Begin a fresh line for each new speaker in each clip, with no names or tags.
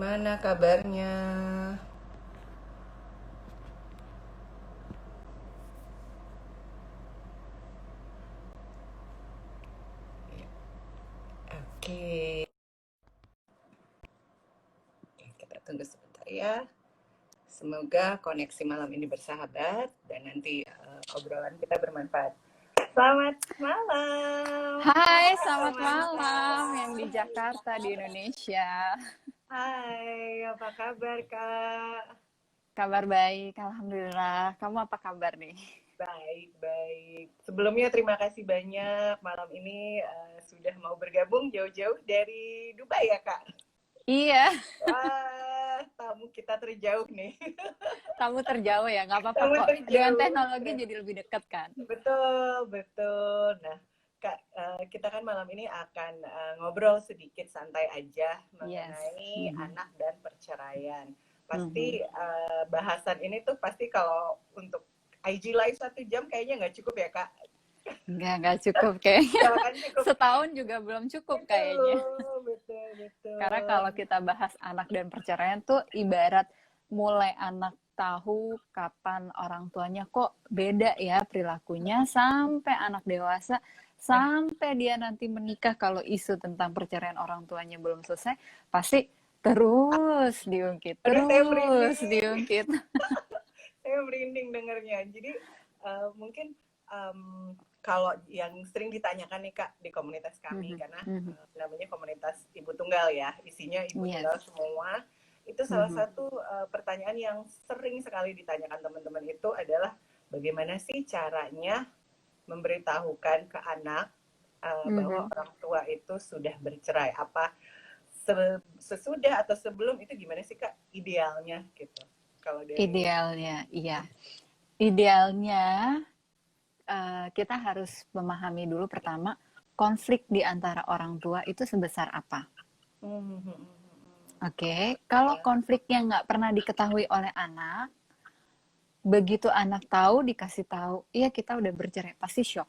Gimana kabarnya? Oke, kita tunggu sebentar ya. Semoga koneksi malam ini bersahabat dan nanti obrolan kita bermanfaat. Selamat malam.
Hai,
Hai,
selamat
Samantha.
malam yang di Jakarta, di Indonesia.
Hai, apa kabar Kak?
Kabar baik, Alhamdulillah. Kamu apa kabar nih?
Baik, baik. Sebelumnya terima kasih banyak malam ini sudah mau bergabung jauh-jauh dari Dubai ya Kak?
Iya,
Wah, tamu kita terjauh nih.
kamu terjauh ya, nggak apa-apa
Tamu
kok. Dengan
terjauh.
teknologi jadi lebih dekat kan?
Betul, betul. Nah, Kak, kita kan malam ini akan ngobrol sedikit santai aja
Yes.
mengenai anak dan perceraian.
Mhm.
Pasti bahasan ini tuh pasti kalau untuk IG Live 1 jam kayaknya nggak cukup ya, Kak?
Nggak cukup kayaknya.
Nggak akan cukup.
Setahun juga belum cukup kayaknya.
Betul, betul, betul.
Karena kalau kita bahas anak dan perceraian tuh ibarat mulai anak tahu kapan orang tuanya kok beda ya perilakunya sampai anak dewasa sampai dia nanti menikah kalau isu tentang perceraian orang tuanya belum selesai pasti terus diungkit
Aduh, saya
terus
merinding.
diungkit.
Saya merinding dengernya. Jadi mungkin kalau yang sering ditanyakan nih Kak di komunitas kami karena namanya komunitas ibu tunggal ya, isinya ibu
Yes.
tunggal semua. Itu salah satu pertanyaan yang sering sekali ditanyakan teman-teman itu adalah bagaimana sih caranya memberitahukan ke anak bahwa orang tua itu sudah bercerai? Apa sesudah atau sebelum itu gimana sih Kak idealnya gitu? Kalau dari
Idealnya, iya. Idealnya kita harus memahami dulu pertama konflik di antara orang tua itu sebesar apa. Oke, kalau konfliknya nggak pernah diketahui oleh anak, begitu anak tahu dikasih tahu, iya kita udah bercerai, pasti shock,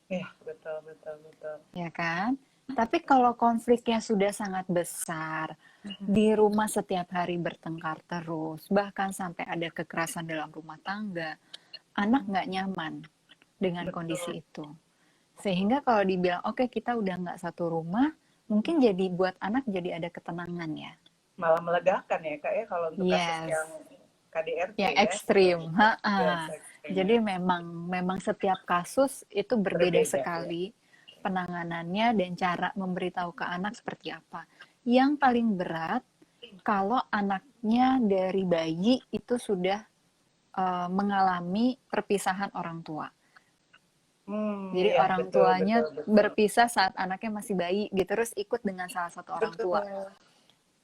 ya, betul, betul, betul.
ya kan? Tapi kalau konfliknya sudah sangat besar, di rumah setiap hari bertengkar terus, bahkan sampai ada kekerasan dalam rumah tangga, anak nggak nyaman dengan kondisi
Betul.
itu. Sehingga kalau dibilang, oke kita udah nggak satu rumah, mungkin jadi buat anak jadi ada ketenangan ya.
Malah melegakan ya Kak ya kalau untuk kasus
Yes,
yang KDRT
yang
ya.
ekstrim.
Yes,
Jadi
ekstrim.
memang setiap kasus itu berbeda
Berbeda ya.
sekali penanganannya dan cara memberitahu ke anak seperti apa. Yang paling berat kalau anaknya dari bayi itu sudah mengalami perpisahan orang tua. Jadi
Iya,
orang
betul,
tuanya
betul, betul.
berpisah saat anaknya masih bayi, gitu terus ikut dengan salah satu orang
Betul,
tua,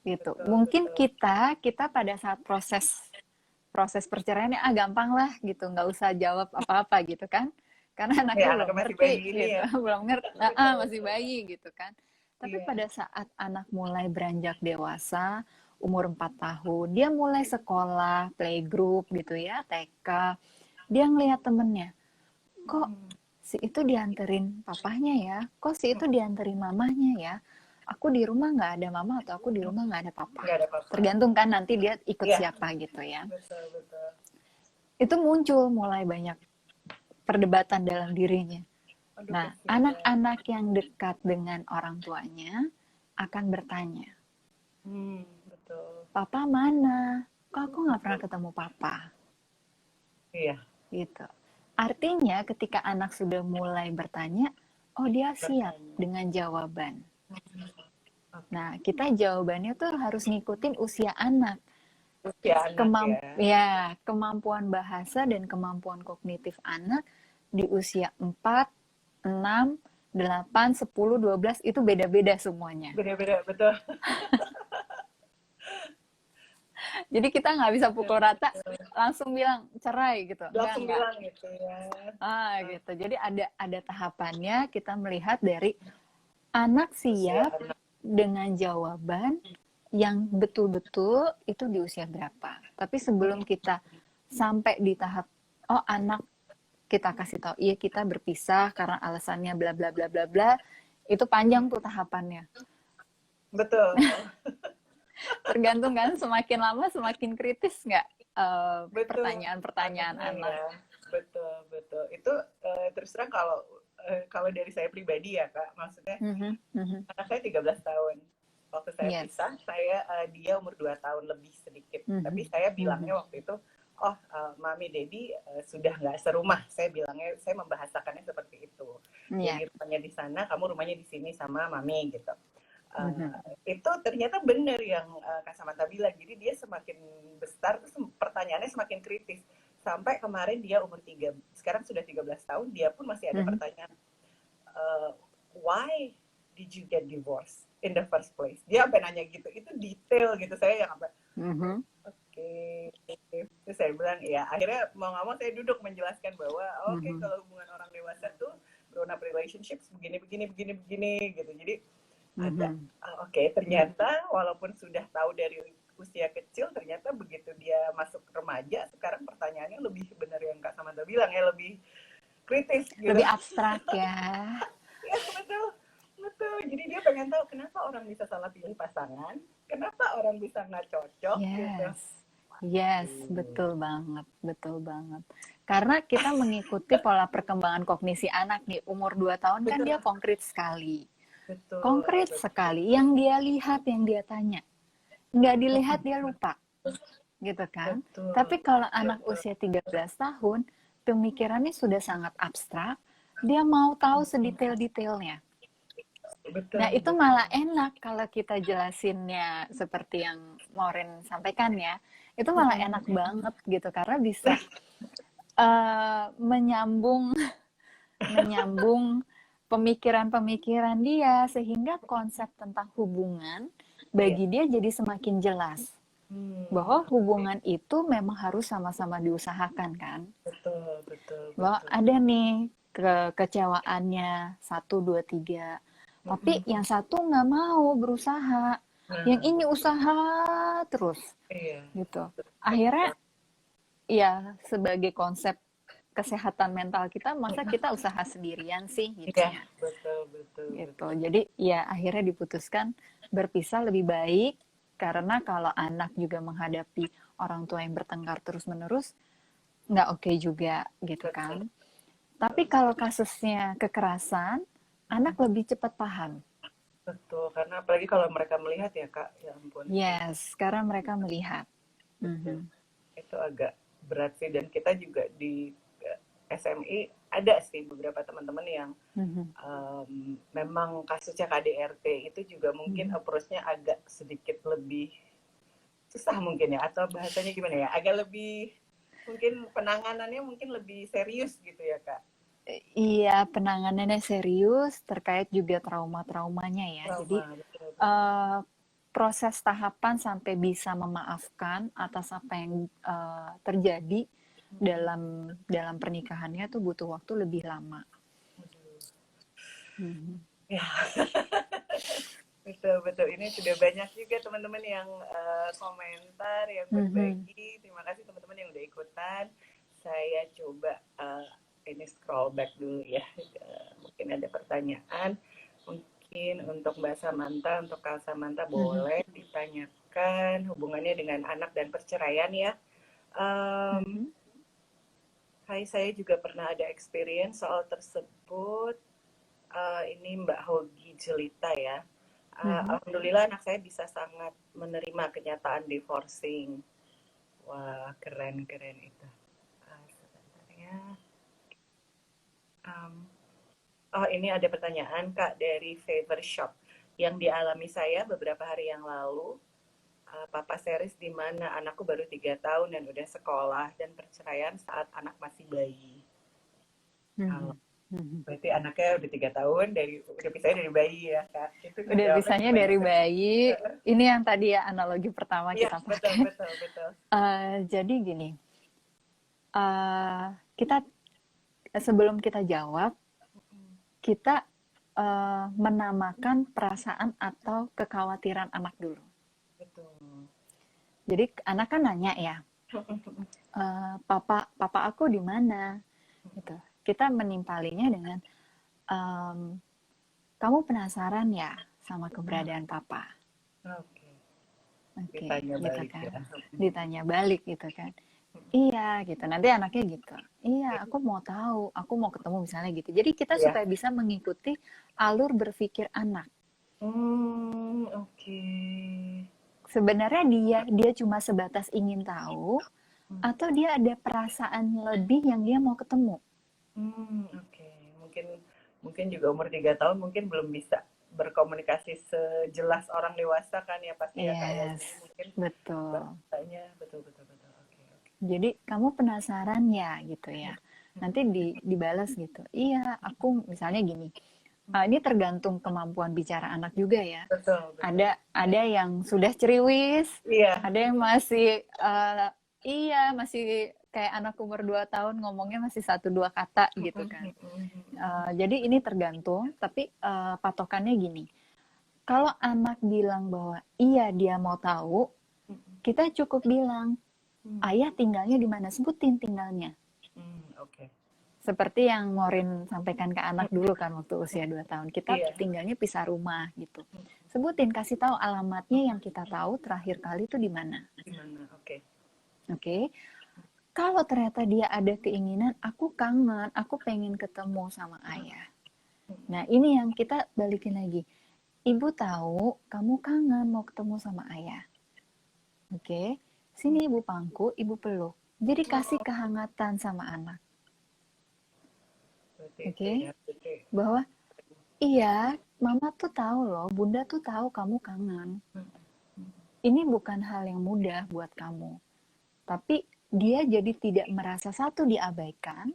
gitu.
betul,
Mungkin
betul.
kita pada saat proses perceraiannya gampang lah gitu, nggak usah jawab apa-apa gitu kan, karena anaknya
Ya,
belum
anaknya masih
ngerti
bayi ini
gitu,
ya.
belum ngerti,
Betul,
masih
betul.
bayi gitu kan. Tapi
Iya.
pada saat anak mulai beranjak dewasa, umur 4 tahun, dia mulai sekolah, playgroup gitu ya, TK, dia ngelihat temennya, kok si itu dianterin papahnya ya, kok si itu dianterin mamahnya ya, aku di rumah nggak ada mama atau aku di rumah nggak ada papa.
Nggak ada apa-apa.
Tergantung kan nanti dia ikut
Iya,
siapa gitu ya.
betul, betul.
Itu muncul mulai banyak perdebatan dalam dirinya.
Aduh,
Nah,
kasihan.
anak-anak yang dekat dengan orang tuanya akan bertanya,
Betul.
papa mana? Kok aku nggak pernah ketemu papa?
Iya,
Gitu. Artinya ketika anak sudah mulai bertanya, oh dia siap
bertanya.
dengan jawaban.
Oke.
Nah, kita jawabannya tuh harus ngikutin usia anak.
Usia anak ya.
Kemampuan bahasa dan kemampuan kognitif anak di usia 4, 6, 8, 10, 12 itu beda-beda semuanya.
Beda-beda, betul.
Jadi kita nggak bisa pukul rata langsung bilang cerai gitu.
Langsung
Enggak.
bilang gitu ya.
Gitu. Jadi ada tahapannya, kita melihat dari anak
Usia
siap
anak.
dengan jawaban yang betul-betul itu di usia berapa. Tapi sebelum kita sampai di tahap oh anak kita kasih tahu iya kita berpisah karena alasannya bla bla bla bla bla, itu panjang tuh tahapannya.
Betul.
Tergantung kan, semakin lama semakin kritis nggak
Betul,
pertanyaan-pertanyaan
anaknya
anak.
ya. Betul, betul. Itu terus terang kalau dari saya pribadi ya Kak, maksudnya
Mhm, mhm.
anak saya 13 tahun. Waktu saya
Yes.
pisah, dia umur 2 tahun lebih sedikit. Tapi
Mhm,
saya
mhm.
bilangnya waktu itu, oh Mami Dedi sudah nggak serumah. Saya bilangnya, saya membahasakannya seperti itu.
Iya.
Jadi rumahnya di sana, kamu rumahnya di sini sama Mami gitu.
Mhm,
Itu ternyata benar yang Kak Samantha bilang. Jadi dia semakin besar, terus pertanyaannya semakin kritis. Sampai kemarin dia umur 3, sekarang sudah 13 tahun, dia pun masih ada
mhm,
pertanyaan, uh, why did you get divorced in the first place? Dia sampai nanya gitu, itu detail gitu. Saya yang apa?
mhm,
Oke. Terus saya bilang, ya akhirnya mau nggak mau saya duduk menjelaskan bahwa oke,
mhm,
kalau hubungan orang dewasa tuh grown up relationships begini begini begini begini gitu. Jadi ada,
mhm.
oke, ternyata walaupun sudah tahu dari usia kecil, ternyata begitu dia masuk remaja, sekarang pertanyaannya lebih benar yang Kak Samantha bilang ya, lebih kritis gitu.
Lebih abstrak ya.
Ya betul, betul. Jadi dia pengen tahu kenapa orang bisa salah pilih pasangan, kenapa orang bisa nggak cocok gitu.
Yes. Yes, betul banget, betul banget. Karena kita mengikuti pola perkembangan kognisi anak nih, umur 2 tahun kan
Betul,
dia konkret sekali.
betul,
Konkret
betul,
sekali. Yang dia lihat, yang dia tanya. Nggak dilihat dia lupa, gitu kan.
betul,
Tapi kalau anak
betul,
usia 13 tahun, pemikirannya sudah sangat abstrak, dia mau tahu sedetail-detailnya. Nah,
betul,
itu
betul.
malah enak kalau kita jelasinnya seperti yang Maureen sampaikan ya. Itu malah enak banget gitu karena bisa menyambung menyambung pemikiran-pemikiran dia sehingga konsep tentang hubungan
Iya.
bagi dia jadi semakin jelas bahwa
Hmm,
hubungan itu memang harus sama-sama diusahakan kan.
betul, betul,
Bahwa
betul.
ada nih kekecewaannya satu dua tiga, tapi yang satu nggak mau berusaha, yang
Nah,
ini usaha terus
iya,
gitu.
betul.
Akhirnya ya sebagai konsep kesehatan mental kita, masa kita usaha sendirian sih gitu
Iya,
ya.
betul, betul,
Gitu.
betul.
Jadi ya akhirnya diputuskan berpisah lebih baik karena kalau anak juga menghadapi orang tua yang bertengkar terus-menerus nggak oke juga gitu
Betul,
kan. Tapi kalau kasusnya kekerasan, anak lebih cepat paham.
betul. Karena apalagi kalau mereka melihat ya Kak, ya ampun.
Yes, sekarang mereka melihat.
Betul.
Mhm.
Itu agak berat sih, dan kita juga di SMI ada sih beberapa teman-teman yang
Mhm.
memang kasusnya KDRT itu juga mungkin
Mhm.
approach-nya agak sedikit lebih susah mungkin ya, atau bahasanya gimana ya, agak lebih mungkin penanganannya mungkin lebih serius gitu ya Kak.
Iya, penanganannya serius terkait juga trauma-traumanya ya. Jadi
Trauma, betul, betul.
eh, proses tahapan sampai bisa memaafkan atas apa yang terjadi dalam dalam pernikahannya tuh butuh waktu lebih lama. Mhm.
Ya, betul, betul. Ini sudah banyak juga teman-teman yang komentar, yang
Mhm.
berbagi. Terima kasih teman-teman yang udah ikutan. Saya coba ini scroll back dulu ya. Mungkin ada pertanyaan. Mungkin untuk Mbak Samantha, untuk Kak Samantha
Mhm.
boleh ditanyakan hubungannya dengan anak dan perceraian ya. Um,
Mhm.
Hai, saya juga pernah ada experience soal tersebut. Ini Mbak Hogi Jelita ya.
Mhm.
Alhamdulillah anak saya bisa sangat menerima kenyataan divorcing. Wah, keren keren itu. Sebentar ya. Um, oh, ini ada pertanyaan Kak dari Favor Shop yang dialami saya beberapa hari yang lalu. Papa series di mana anakku baru 3 tahun dan udah sekolah, dan perceraian saat anak masih bayi. Uh,
Mhm. Mhm.
Berarti anaknya udah 3 tahun, udah pisahnya dari bayi ya Kak. Itu
Udah
ngejawabnya
bisanya
gimana
dari
tuh?
bayi. Ini yang tadi ya analogi pertama
Iya,
kita
betul,
pakai.
betul, betul.
Jadi gini, kita sebelum kita jawab, kita menamakan perasaan atau kekhawatiran anak dulu.
Betul.
Jadi anak kan nanya ya, papa aku di mana? Gitu. Kita menimpalinya dengan, ehm, kamu penasaran ya sama keberadaan papa?
Oke.
Oke,
Ditanya
gitu
balik
kan.
ya.
Ditanya balik gitu kan. Iya, gitu. Nanti anaknya gitu. Iya, aku mau tahu, aku mau ketemu misalnya gitu. Jadi kita
Iya.
supaya bisa mengikuti alur berpikir anak.
Oke.
Sebenarnya dia cuma sebatas ingin tahu
Hmm,
atau dia ada perasaan lebih yang dia mau ketemu.
oke. Mungkin mungkin juga umur 3 tahun mungkin belum bisa berkomunikasi sejelas orang dewasa kan ya pasti ya Kak ya.
Yes,
Jadi mungkin
betul.
bahasanya betul betul betul. Oke, oke.
Jadi kamu penasaran ya gitu ya. Nanti dibalas gitu. Iya, aku misalnya gini. Ini tergantung kemampuan bicara anak juga ya.
Betul, betul.
Ada yang sudah ceriwis,
Iya.
ada yang masih iya masih kayak anak umur 2 tahun ngomongnya masih satu dua kata gitu kan. Jadi ini tergantung, tapi patokannya gini. Kalau anak bilang bahwa iya dia mau tahu, kita cukup bilang, ayah tinggalnya di mana? Sebutin tinggalnya.
Oke.
Seperti yang Morin sampaikan ke anak dulu kan waktu usia 2 tahun. Kita
Iya.
tinggalnya pisah rumah gitu. Sebutin, kasih tahu alamatnya yang kita tahu terakhir kali itu di mana.
Gimana? Oke.
Oke. Kalau ternyata dia ada keinginan, aku kangen, aku pengen ketemu sama ayah. Nah, ini yang kita balikin lagi. Ibu tahu kamu kangen mau ketemu sama ayah. Oke. Sini ibu pangku, ibu peluk. Jadi kasih kehangatan sama anak.
Berarti itu
Oke.
ya. Berarti.
Bahwa iya, mama tuh tahu loh, bunda tuh tahu kamu kangen. Ini bukan hal yang mudah buat kamu. Tapi dia jadi tidak merasa satu diabaikan,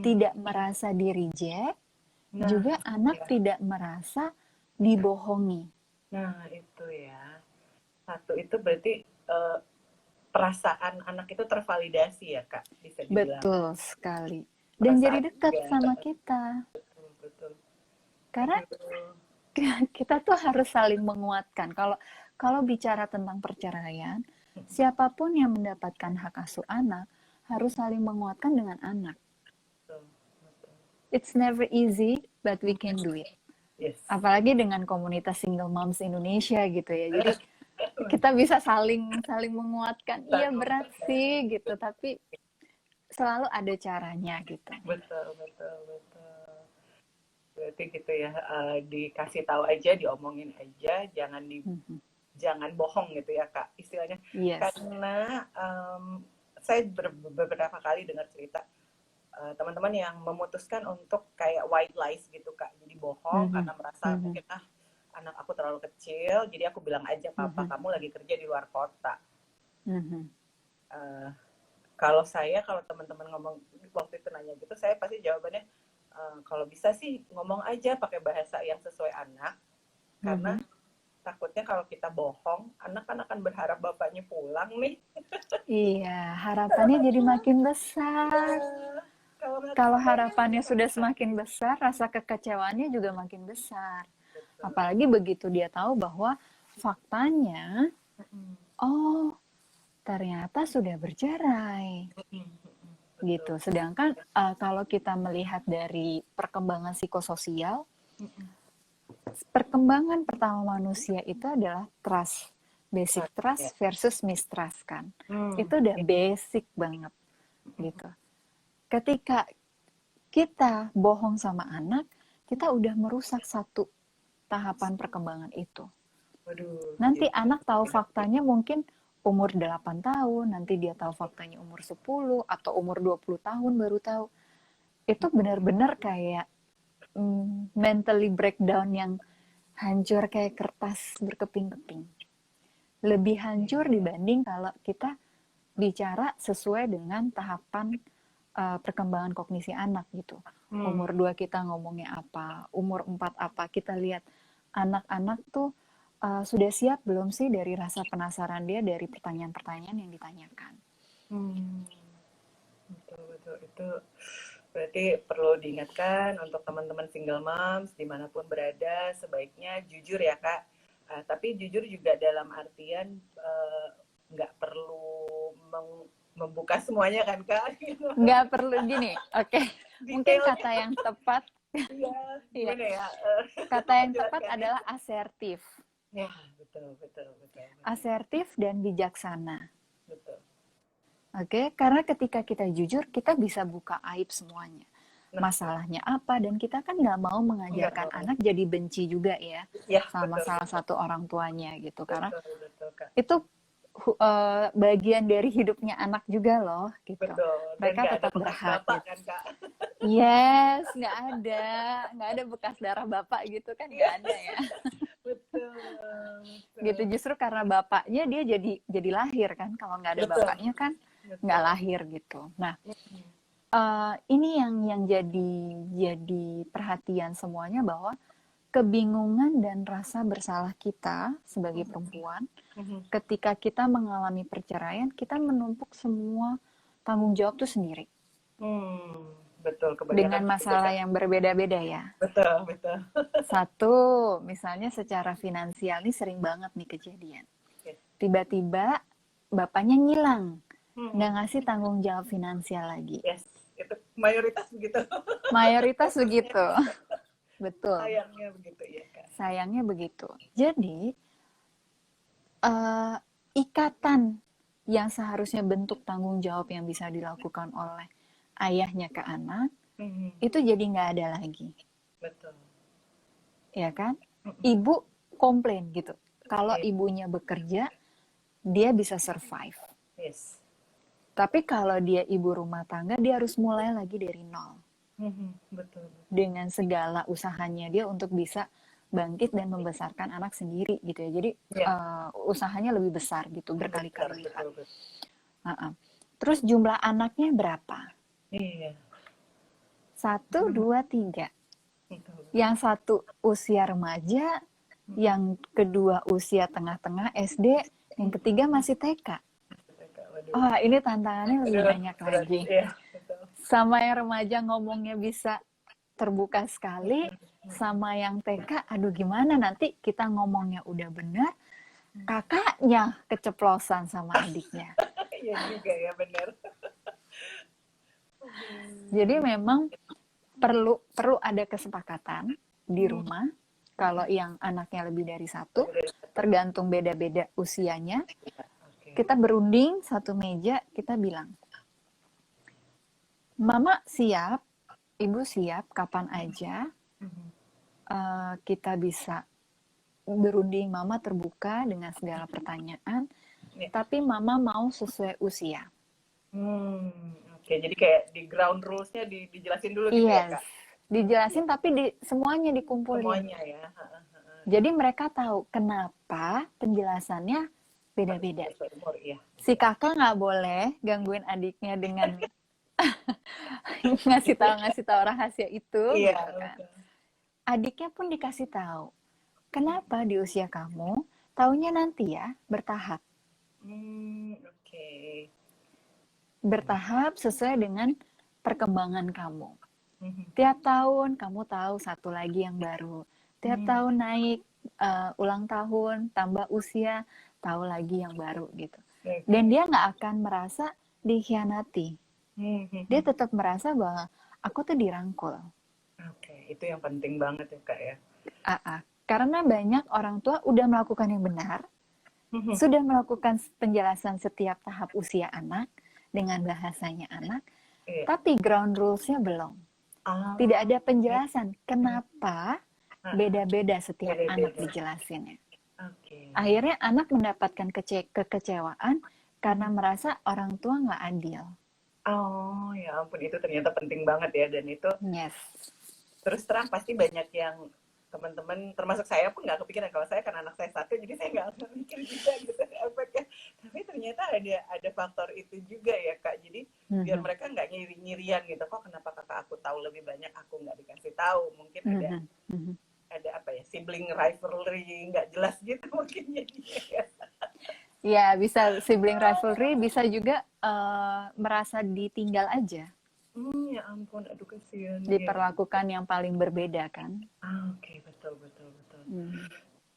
tidak merasa di reject,
Nah,
juga anak
ya.
tidak merasa dibohongi.
Nah, itu ya. Satu itu berarti perasaan anak itu tervalidasi ya, Kak, bisa dibilang.
Betul sekali. Dan
Perasaan
jadi dekat
juga.
sama kita.
Betul, betul.
Karena
Aduh.
kita tuh harus saling menguatkan. Kalau bicara tentang perceraian, siapapun yang mendapatkan hak asuh anak harus saling menguatkan dengan anak.
Betul, betul.
It's never easy, but we can do it.
Yes.
Apalagi dengan komunitas single moms Indonesia gitu ya. Jadi kita bisa saling menguatkan. Iya berat sih gitu, tapi selalu ada caranya gitu.
Betul, betul, betul. Berarti gitu ya, dikasih tahu aja, diomongin aja, jangan bohong gitu ya Kak, istilahnya.
Yes.
Karena saya beberapa kali dengar cerita teman-teman yang memutuskan untuk kayak white lies gitu Kak, jadi bohong karena merasa mungkin anak aku terlalu kecil, jadi aku bilang aja papa kamu lagi kerja di luar kota. Kalau teman-teman ngomong waktu itu nanya gitu, saya pasti jawabannya kalau bisa sih ngomong aja pakai bahasa yang sesuai anak, karena takutnya kalau kita bohong, anak kan akan berharap bapaknya pulang nih.
Iya, harapannya jadi makin besar. Kalau harapannya sudah semakin besar, rasa kekecewaannya juga makin besar.
Betul.
Apalagi begitu dia tahu bahwa faktanya, oh ternyata sudah bercerai. Gitu. Sedangkan kalau kita melihat dari perkembangan psikososial, perkembangan pertama manusia itu adalah trust. Basic trust versus mistrust kan. Itu udah basic banget gitu. Ketika kita bohong sama anak, kita udah merusak satu tahapan perkembangan itu. Nanti anak tahu faktanya mungkin umur 8 tahun, nanti dia tahu faktanya umur 10 atau umur 20 tahun baru tahu. Itu benar-benar kayak mentally breakdown yang hancur kayak kertas berkeping-keping. Lebih hancur dibanding kalau kita bicara sesuai dengan tahapan perkembangan kognisi anak gitu. Umur 2 kita ngomongnya apa, umur 4 apa, kita lihat anak-anak tuh sudah siap belum sih dari rasa penasaran dia dari pertanyaan-pertanyaan yang ditanyakan.
Betul. Itu berarti perlu diingatkan untuk teman-teman single moms dimanapun berada, sebaiknya jujur ya Kak. Tapi jujur juga dalam artian nggak perlu membuka semuanya kan Kak.
Nggak perlu gini, oke. Mungkin kata yang tepat,
gimana ya?
kata yang tepat adalah asertif.
Ya, betul, betul, betul, betul,
Asertif dan bijaksana.
betul.
Oke, karena ketika kita jujur, kita bisa buka aib semuanya.
Nah, ya,
Masalahnya apa, dan kita kan nggak mau
nggak
mengajarkan
mau.
anak jadi benci juga ya
Ya,
sama
betul,
salah
betul,
satu orang tuanya gitu. Karena
betul, betul, Kak.
itu bagian dari hidupnya anak juga loh gitu.
Betul. Dan
Mereka
nggak ada
tetap
bekas
berhak
bapak
gitu.
kan, Kak?
Yes, nggak ada bekas darah bapak gitu kan
Iya,
nggak ada ya.
betul,
Gitu
betul,
justru karena bapaknya dia jadi lahir kan. Kalau nggak ada
betul,
bapaknya kan nggak
betul.
lahir gitu. Nah,
Mhm.
ini yang jadi perhatian semuanya bahwa kebingungan dan rasa bersalah kita sebagai
Mhm.
perempuan
Mhm.
ketika kita mengalami perceraian, kita menumpuk semua tanggung jawab tuh sendiri
Hmm, betul, kebanyakan
dengan
begitu,
masalah
Kak.
yang berbeda-beda ya.
Betul, betul.
Satu, misalnya secara finansial ini sering banget nih kejadian.
Yes.
Tiba-tiba bapaknya ngilang, nggak
Hmm,
ngasih tanggung jawab finansial lagi.
yes, itu mayoritas begitu.
Mayoritas
Kasusnya
begitu, betul.
sayangnya begitu ya, Kak.
Sayangnya begitu. Jadi, eh, ikatan yang seharusnya bentuk tanggung jawab yang bisa dilakukan oleh ayahnya ke anak,
Mhm.
itu jadi nggak ada lagi.
Betul.
Ya kan?
Mhm.
Ibu komplain gitu. Kalau
Iya,
ibunya bekerja, dia bisa survive.
yes.
Tapi kalau dia ibu rumah tangga, dia harus mulai lagi dari nol.
Mhm. Betul, betul.
Dengan segala usahanya dia untuk bisa bangkit dan membesarkan anak sendiri gitu ya. Jadi
Iya,
usahanya lebih besar gitu,
lebih besar,
berkali-kali lipat.
betul, betul.
Terus jumlah anaknya berapa?
Iya,
Satu, dua, tiga.
betul.
Yang satu usia remaja,
Mhm.
yang kedua usia tengah-tengah SD, yang ketiga masih TK.
Kak, waduh.
Oh, ini tantangannya lebih
Aduh,
banyak
berat.
lagi.
Iya, betul.
Sama yang remaja ngomongnya bisa terbuka sekali, sama yang TK, aduh gimana nanti kita ngomongnya udah benar, kakaknya keceplosan sama adiknya.
Iya juga ya, benar.
Jadi
Aduh.
memang perlu ada kesepakatan di
Hmm,
rumah. Kalau yang anaknya lebih dari satu,
lebih dari satu.
tergantung beda-beda usianya,
Oke.
kita berunding satu meja, kita bilang, Mama siap, Ibu siap, kapan aja
Mhm.
kita bisa berunding. Mama terbuka dengan segala pertanyaan,
Iya.
tapi Mama mau sesuai usia.
Oke. Jadi kayak di ground rules-nya dijelasin dulu gitu ya,
Yes,
Kak? Iya,
dijelasin tapi semuanya dikumpulin.
semuanya ya. Heeh, heeh.
Jadi mereka tahu kenapa penjelasannya
Harus
beda-beda.
sesuai umur, iya.
Si kakak nggak boleh gangguin adiknya dengan ngasih tahu rahasia itu
Iya,
gitu kan.
betul.
Adiknya pun dikasih tahu. Kenapa di usia kamu? Taunya nanti ya, bertahap.
Oke.
Bertahap sesuai dengan perkembangan kamu.
Mhm.
Tiap tahun kamu tahu satu lagi yang baru. Tiap
Hmm,
tahun naik ulang tahun, tambah usia, tahu lagi yang baru gitu. Dan
oke.
dia nggak akan merasa dikhianati. Dia
Mhm.
tetap merasa bahwa aku tuh dirangkul.
Oke, itu yang penting banget ya, Kak ya.
Karena banyak orang tua udah melakukan yang benar,
Mhm.
sudah melakukan penjelasan setiap tahap usia anak dengan bahasanya anak,
Iya.
tapi ground rules-nya belum. Tidak
Ah,
ada
oke.
penjelasan kenapa
Heeh,
beda-beda setiap anak
beda-beda.
dijelasinnya.
Oke.
Akhirnya anak mendapatkan kekecewaan karena
Mhm.
merasa orang tua nggak adil.
Oh, ya ampun itu ternyata penting banget ya dan itu
Yes.
terus terang pasti banyak yang teman-teman termasuk saya pun nggak kepikiran kalau saya kan anak saya satu jadi saya nggak mikir juga gitu efeknya tapi ternyata ada faktor itu juga ya Kak jadi biar
Mhm.
mereka nggak nyiri-nyirian gitu kok kenapa kakak aku tahu lebih banyak aku nggak dikasih tahu mungkin
Mhm. Mhm.
ada apa ya sibling rivalry nggak jelas gitu mungkin jadinya ya.
Ya, bisa sibling rivalry, bisa juga merasa ditinggal aja,
Ya ampun aduh kasihan ya.
diperlakukan yang paling berbeda kan.
Oke, betul betul betul.
Mhm.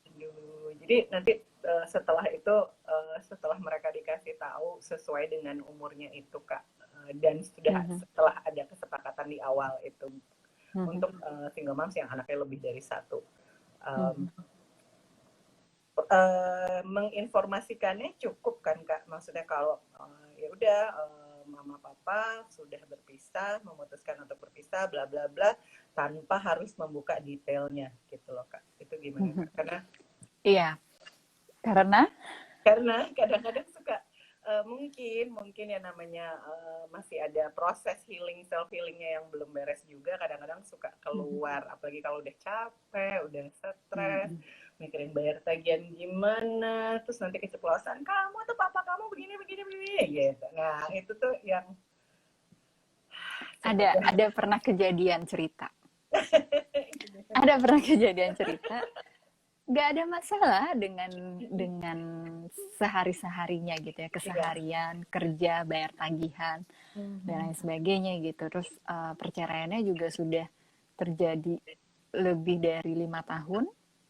Aduh, jadi nanti setelah itu setelah mereka dikasih tahu sesuai dengan umurnya itu Kak dan sudah
Mhm.
setelah ada kesepakatan di awal itu
Mhm.
untuk single moms yang anaknya lebih dari satu. Um,
Mhm.
menginformasikannya cukup kan Kak? Maksudnya kalau ya udah mama papa sudah berpisah, memutuskan untuk berpisah, bla bla bla, tanpa harus membuka detailnya gitu loh Kak. Itu gimana Kak?
Iya, karena
Karena kadang-kadang suka mungkin ya namanya masih ada proses healing, self healingnya yang belum beres juga, kadang-kadang suka keluar, apalagi kalau udah capek, udah stres, mikirin bayar tagihan gimana, terus nanti keceplosan, kamu tuh papa kamu begini begini begini gitu. Nah itu tuh yang
ada pernah kejadian cerita. Ada pernah kejadian cerita. Gak ada masalah dengan sehari-seharinya gitu ya, keseharian, kerja, bayar tagihan, dan lain sebagainya gitu. Terus perceraiannya juga sudah terjadi lebih dari 5 tahun.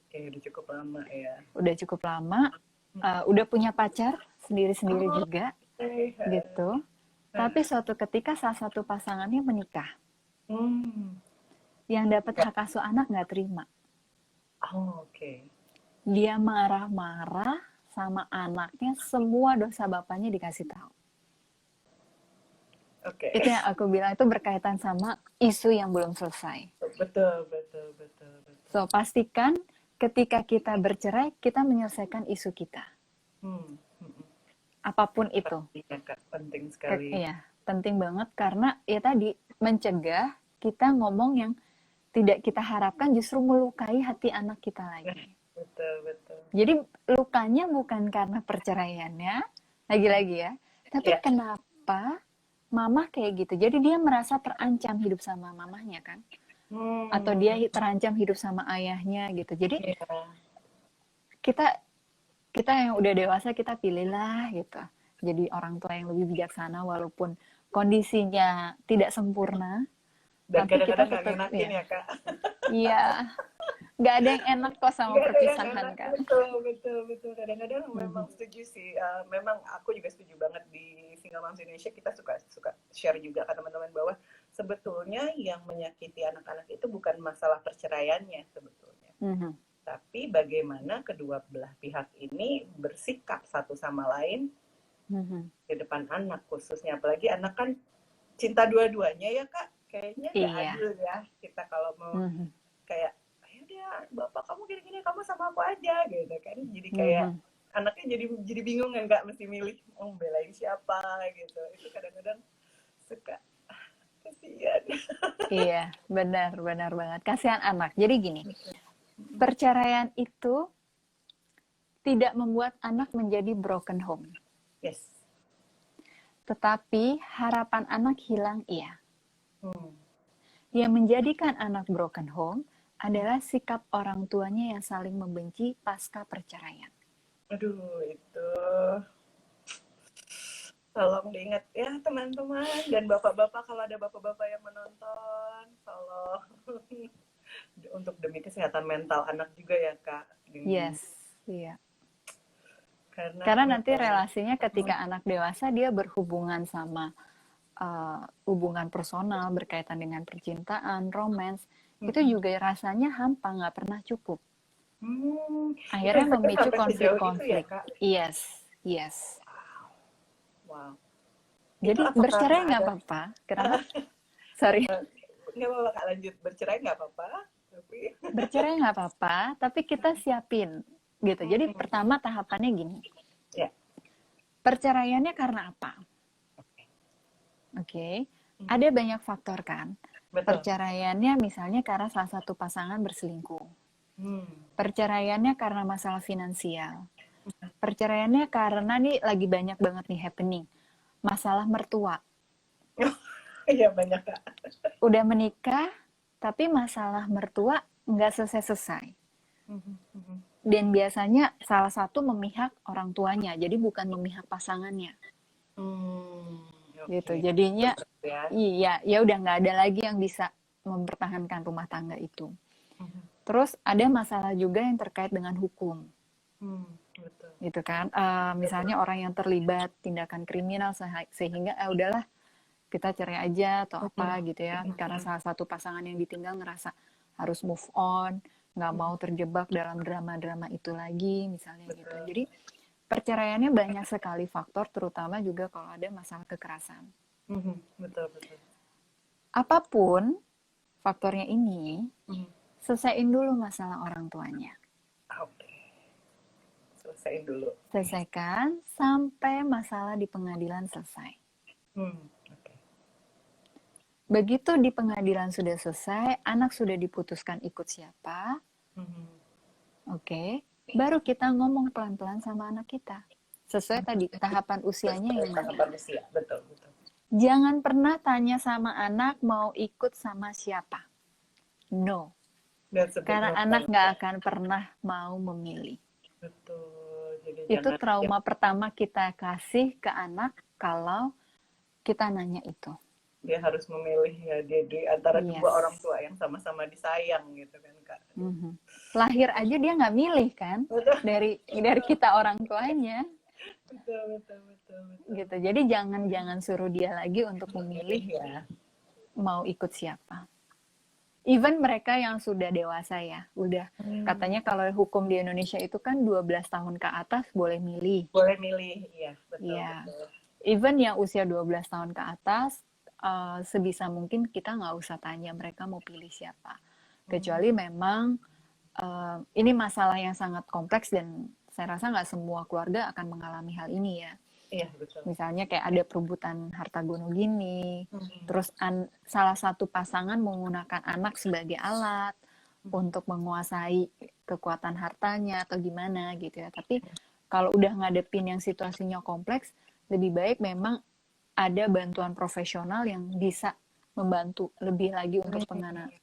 Udah cukup lama ya.
Udah cukup lama, udah punya pacar sendiri-sendiri juga, gitu. Tapi suatu ketika salah satu pasangannya menikah. Yang dapat hak asuh anak nggak terima. Dia marah-marah sama anaknya, semua dosa bapaknya dikasih tahu. Itu yang aku bilang, itu berkaitan sama isu yang belum selesai.
Betul.
So, pastikan ketika kita bercerai, kita menyelesaikan isu kita. Apapun itu.
Penting sekali.
Iya, penting banget karena ya tadi mencegah kita ngomong yang tidak kita harapkan, justru melukai hati anak kita lagi.
Betul.
Jadi lukanya bukan karena perceraiannya, lagi-lagi ya, tapi kenapa mama kayak gitu. Jadi dia merasa terancam hidup sama mamahnya kan, atau dia terancam hidup sama ayahnya gitu. Jadi kita yang udah dewasa, kita pilihlah gitu, jadi orang tua yang lebih bijaksana walaupun kondisinya tidak sempurna.
Dan
tapi
kadang-kadang
kita tetap
enakin ya Kak.
Iya, nggak ada yang enak kok sama perpisahan kan.
Betul. Kadang-kadang memang setuju sih. Memang aku juga setuju banget di Single Moms Indonesia. Kita suka share juga ke teman-teman bahwa sebetulnya yang menyakiti anak-anak itu bukan masalah perceraiannya sebetulnya. Tapi bagaimana kedua belah pihak ini bersikap satu sama lain di depan anak khususnya. Apalagi anak kan cinta dua-duanya ya Kak. Kayaknya nggak adil ya kita kalau mau kayak ayo dia bapak kamu gini-gini, kamu sama aku aja gitu kan. Jadi kayak anaknya jadi bingung nggak mesti milih belain siapa gitu. Itu kadang-kadang suka kasihan.
Iya, benar banget, kasihan anak. Jadi gini, perceraian itu tidak membuat anak menjadi broken home.
Yes.
Tetapi harapan anak hilang, iya. Yang menjadikan anak broken home adalah sikap orang tuanya yang saling membenci pasca perceraian.
Aduh, itu tolong diingat ya teman-teman dan bapak-bapak, kalau ada bapak-bapak yang menonton, tolong untuk demi kesehatan mental anak juga ya Kak.
Yes, iya.
Karena
nanti relasinya ketika anak dewasa dia berhubungan sama hubungan personal berkaitan dengan percintaan, romance, itu juga rasanya hampa, nggak pernah cukup. Akhirnya memicu konflik-konflik. Ya, yes.
Wow.
Jadi bercerai nggak apa-apa. Kenapa? Sorry.
Nggak apa-apa Kak, lanjut. Bercerai nggak apa-apa.
Bercerai nggak apa-apa, tapi kita siapin gitu. Jadi pertama tahapannya gini. Perceraiannya karena apa? Oke. Ada banyak faktor kan. Perceraiannya misalnya karena salah satu pasangan berselingkuh. Perceraiannya karena masalah finansial. Perceraiannya karena nih lagi banyak banget nih happening. Masalah mertua.
Iya banyak Kak.
Udah menikah, tapi masalah mertua nggak selesai-selesai. Dan biasanya salah satu memihak orang tuanya, jadi bukan memihak pasangannya. Gitu. Jadinya iya, ya udah nggak ada lagi yang bisa mempertahankan rumah tangga itu. Terus ada masalah juga yang terkait dengan hukum. Gitu kan. Misalnya orang yang terlibat tindakan kriminal sehingga udahlah kita cerai aja atau apa gitu ya, karena salah satu pasangan yang ditinggal ngerasa harus move on, nggak mau terjebak dalam drama-drama itu lagi, misalnya gitu.
Betul.
Jadi perceraiannya banyak sekali faktor, terutama juga kalau ada masalah kekerasan.
Betul, betul.
Apapun faktornya ini,
Mhm.
selesaiin dulu masalah orang tuanya.
Oke, selesaiin dulu.
Selesaikan sampai masalah di pengadilan selesai.
Oke.
Begitu di pengadilan sudah selesai, anak sudah diputuskan ikut siapa,
Mhm.
oke, baru kita ngomong pelan-pelan sama anak kita. Sesuai tadi, tahapan usianya yang mana.
Tahapan usia, betul, betul.
Jangan pernah tanya sama anak mau ikut sama siapa. No.
Dan sebut
Karena
nama.
anak nggak akan pernah mau memilih.
Betul. Jadi
Itu
jangan
trauma pertama kita kasih ke anak kalau kita nanya itu.
dia harus memilih ya, dia di antara dua
Yes.
orang tua yang sama-sama disayang gitu kan, Kak.
Lahir aja dia nggak milih kan,
Betul.
dari kita orang tuanya.
Betul.
Gitu. Jadi jangan suruh dia lagi untuk memilih
Ya.
mau ikut siapa. Even mereka yang sudah dewasa ya, udah katanya kalau hukum di Indonesia itu kan 12 tahun ke atas boleh milih.
Boleh milih, iya, betul,
Ya.
betul.
Even yang usia 12 tahun ke atas, sebisa mungkin kita nggak usah tanya mereka mau pilih siapa. Kecuali memang ini masalah yang sangat kompleks dan saya rasa nggak semua keluarga akan mengalami hal ini ya.
Iya, betul.
Misalnya kayak ada perebutan harta gono gini, terus salah satu pasangan menggunakan anak sebagai alat untuk menguasai kekuatan hartanya atau gimana gitu ya. Tapi kalau udah ngadepin yang situasinya kompleks, lebih baik memang ada bantuan profesional yang bisa membantu lebih lagi untuk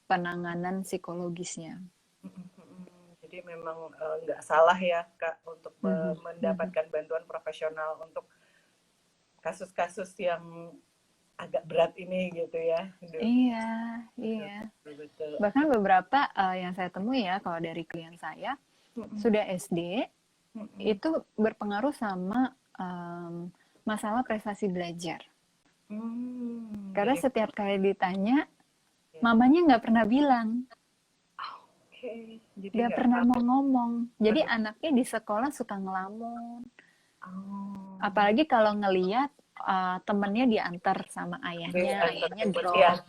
penanganan psikologisnya.
Jadi memang nggak salah ya, Kak, untuk mendapatkan bantuan profesional untuk kasus-kasus yang agak berat ini gitu ya.
Iya.
Betul.
Bahkan beberapa yang saya temui ya, kalau dari klien saya sudah SD, itu berpengaruh sama masalah prestasi belajar. Karena setiap kali ditanya, mamanya nggak pernah bilang. Nggak pernah mau ngomong. Jadi anaknya di sekolah suka ngelamun. Apalagi kalau ngeliat temennya diantar sama ayahnya drop,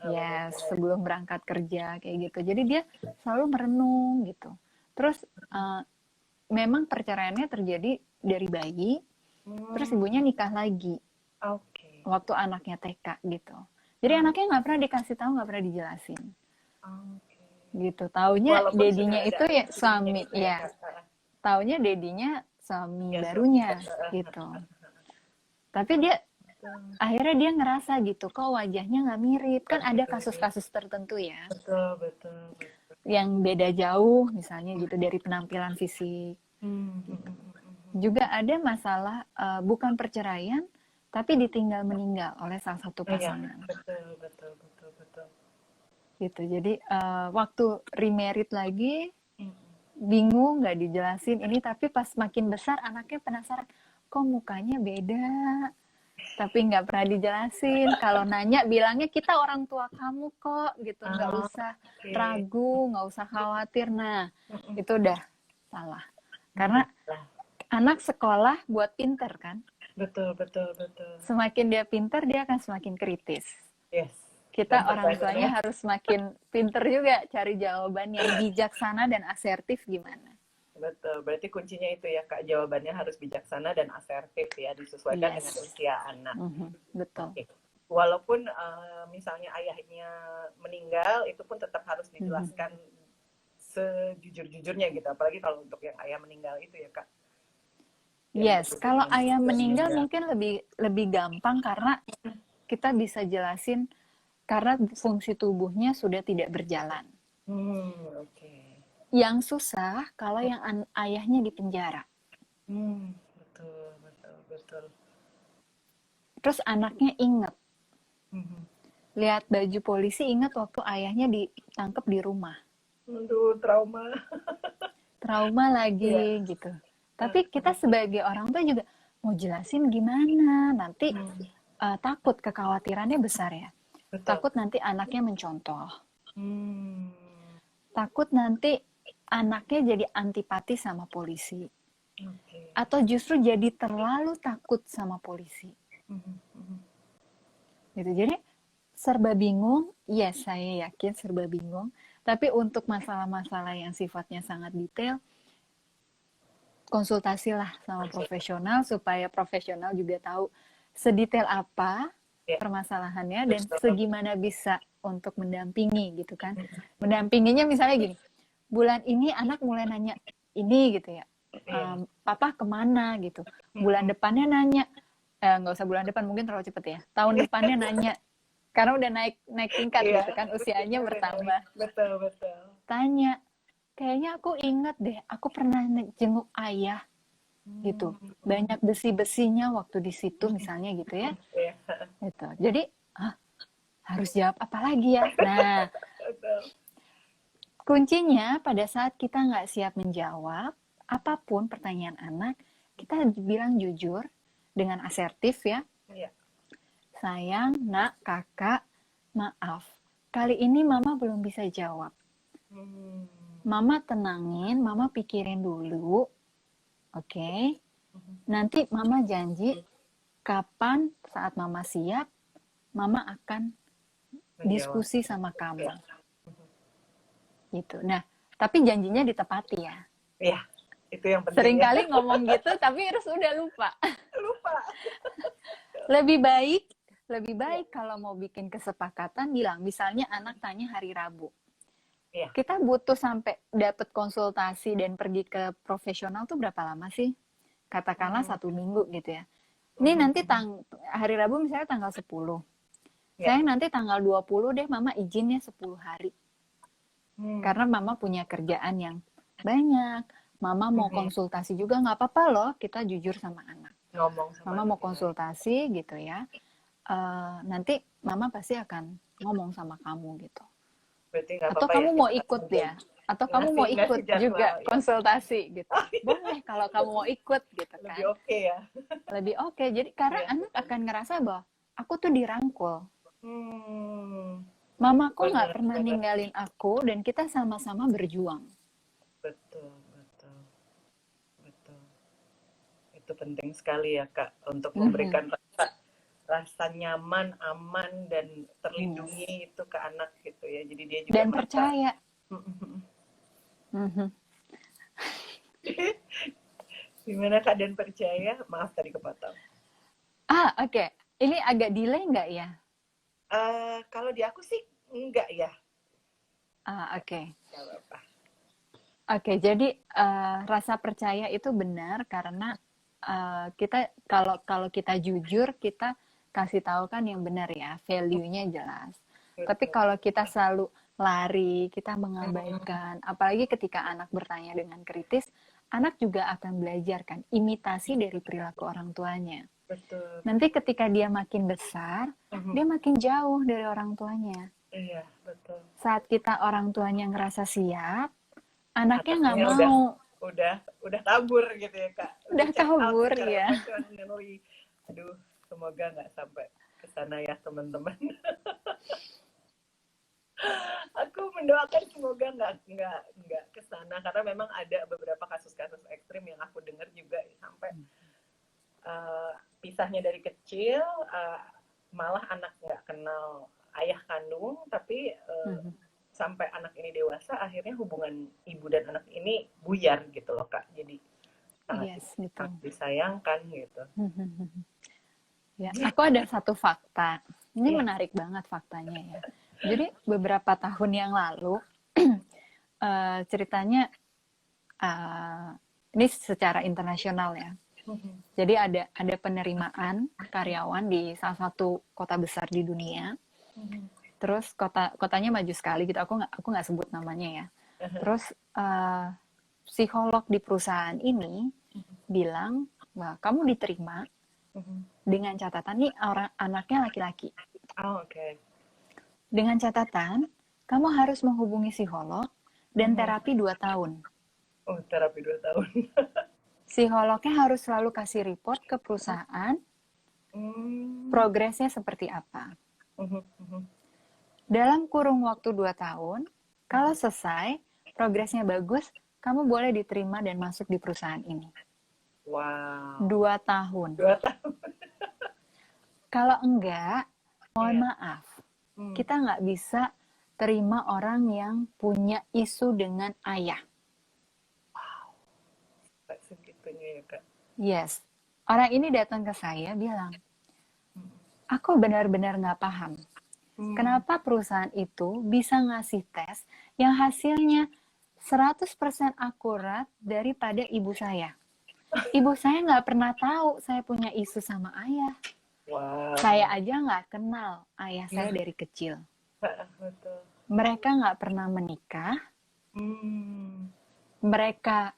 yes, sebelum berangkat kerja kayak gitu. Jadi dia selalu merenung gitu. Terus memang perceraiannya terjadi dari bayi, terus ibunya nikah lagi waktu anaknya TK gitu. Jadi anaknya nggak pernah dikasih tahu, nggak pernah dijelasin. Gitu. Taunya dedinya itu ya suami, ya. Taunya dedinya suami barunya gitu. Tapi dia akhirnya dia ngerasa gitu, kok wajahnya nggak mirip. Kan ada kasus-kasus tertentu ya.
Betul.
Yang beda jauh misalnya gitu dari penampilan fisik. Gitu. Juga ada masalah bukan perceraian, tapi ditinggal meninggal oleh salah satu pasangan.
Betul.
Gitu. Jadi waktu remarried lagi bingung, nggak dijelasin ini, tapi pas makin besar anaknya penasaran, kok mukanya beda, tapi nggak pernah dijelasin. Kalau nanya bilangnya kita orang tua kamu kok gitu, nggak usah ragu, nggak usah khawatir. Nah itu udah salah, karena anak sekolah buat pinter kan.
Betul.
Semakin dia pinter, dia akan semakin kritis.
Yes.
Kita orang tuanya harus semakin pinter juga cari jawaban yang bijaksana dan asertif gimana.
Betul, berarti kuncinya itu ya, Kak, jawabannya harus bijaksana dan asertif ya, disesuaikan dengan usia anak.
Betul.
Walaupun misalnya ayahnya meninggal, itu pun tetap harus dijelaskan sejujur-jujurnya gitu, apalagi kalau untuk yang ayah meninggal itu ya, Kak.
Yes, kalau ayah meninggal mungkin lebih gampang karena kita bisa jelasin karena fungsi tubuhnya sudah tidak berjalan. Yang susah kalau yang ayahnya di penjara.
Betul.
Terus anaknya ingat. Lihat baju polisi, ingat waktu ayahnya ditangkap di rumah.
Aduh, trauma.
Trauma lagi gitu. Tapi kita sebagai orang tua juga mau jelasin gimana. Nanti takut, kekhawatirannya besar ya. Betul. Takut nanti anaknya mencontoh. takut nanti anaknya jadi antipati sama polisi.
Oke.
Atau justru jadi terlalu takut sama polisi. Gitu. Jadi serba bingung, ya saya yakin serba bingung. Tapi untuk masalah-masalah yang sifatnya sangat detail, konsultasilah sama profesional supaya profesional juga tahu sedetail apa permasalahannya dan segimana bisa untuk mendampingi gitu kan. Mendampinginya misalnya gini, bulan ini anak mulai nanya ini gitu ya, papa kemana gitu. Bulan depannya nanya, nggak usah bulan depan mungkin terlalu cepet ya. Tahun depannya nanya, karena udah naik tingkat gitu kan, usianya bertambah.
Betul.
Tanya, kayaknya aku inget deh, aku pernah jenguk ayah gitu. Banyak besi-besinya waktu di situ misalnya gitu ya. Gitu. Jadi harus jawab apa lagi ya? Nah, kuncinya pada saat kita nggak siap menjawab apapun pertanyaan anak, kita bilang jujur dengan asertif ya. Sayang, nak, kakak, maaf. Kali ini mama belum bisa jawab. Mama tenangin, mama pikirin dulu. Oke. Nanti mama janji kapan saat mama siap, mama akan diskusi sama kamu. Gitu. Nah, tapi janjinya ditepati ya.
Iya, itu yang penting.
Seringkali ngomong gitu tapi terus udah lupa. Lebih baik kalau mau bikin kesepakatan bilang, misalnya anak tanya hari Rabu. Kita butuh sampai dapat konsultasi dan pergi ke profesional tuh berapa lama sih? Katakanlah 1 minggu gitu ya. Ini nanti hari Rabu misalnya tanggal 10. Saya nanti tanggal 20 deh mama izinnya 10 hari. Karena mama punya kerjaan yang banyak. Mama mau konsultasi juga nggak apa-apa loh, kita jujur sama anak. Mama mau konsultasi gitu ya. Nanti mama pasti akan ngomong sama kamu gitu. Atau kamu mau ikut ya? Atau kamu mau ikut juga konsultasi gitu? Boleh kalau kamu mau ikut gitu kan?
Lebih oke ya.
Lebih oke. Jadi karena anak akan ngerasa bahwa aku tuh dirangkul. Mamaku nggak pernah ninggalin aku dan kita sama-sama berjuang.
Betul. Itu penting sekali ya Kak untuk memberikan rasa nyaman, aman dan terlindungi itu ke anak gitu ya. Jadi dia juga
dan percaya.
Gimana Kak dan percaya? Maaf tadi kepotong.
Oke. Ini agak delay nggak ya?
Kalau di aku sih enggak ya.
Oke.
Gak apa-apa.
Oke, jadi rasa percaya itu benar karena kita kalau kita jujur, kita kasih tahu kan yang benar ya, value-nya jelas. Tapi kalau kita selalu lari, kita mengabaikan, apalagi ketika anak bertanya dengan kritis, anak juga akan belajar kan imitasi dari perilaku orang tuanya.
Betul.
Nanti ketika dia makin besar, dia makin jauh dari orang tuanya.
Iya, betul.
Saat kita orang tuanya ngerasa siap, anaknya nggak mau.
Udah kabur gitu ya Kak.
Udah kabur ya.
Aduh, semoga nggak sampai ke sana ya teman-teman. Aku mendoakan semoga nggak ke sana karena memang ada beberapa kasus-kasus ekstrim yang aku dengar juga sampai pisahnya dari kecil, malah anak nggak kenal ayah kandung, tapi sampai anak ini dewasa akhirnya hubungan ibu dan anak ini buyar gitu loh Kak. Jadi sangat disayangkan gitu.
Ya, aku ada satu fakta. Ini menarik banget faktanya ya. Jadi beberapa tahun yang lalu ceritanya ini secara internasional ya. Jadi ada penerimaan karyawan di salah satu kota besar di dunia. Terus kotanya maju sekali gitu. Aku nggak sebut namanya ya. Terus psikolog di perusahaan ini bilang, wah kamu diterima dengan catatan nih anaknya laki-laki.
Oke.
Dengan catatan kamu harus menghubungi psikolog dan terapi 2 tahun.
Oh, terapi 2 tahun.
Psikolognya harus selalu kasih report ke perusahaan progresnya seperti apa. Dalam kurung waktu 2 tahun, kalau selesai, progresnya bagus, kamu boleh diterima dan masuk di perusahaan ini.
Wow.
2 tahun.
2 tahun.
Kalau enggak, mohon
Iya.
maaf, kita nggak bisa terima orang yang punya isu dengan ayah.
Wow. Segitunya ya, Kak.
Yes. Orang ini datang ke saya bilang, aku benar-benar nggak paham. Kenapa perusahaan itu bisa ngasih tes yang hasilnya 100% akurat daripada ibu saya. Ibu saya nggak pernah tahu saya punya isu sama ayah.
Wow.
Saya aja nggak kenal ayah saya dari kecil.
Betul.
Mereka nggak pernah menikah.
Hmm.
Mereka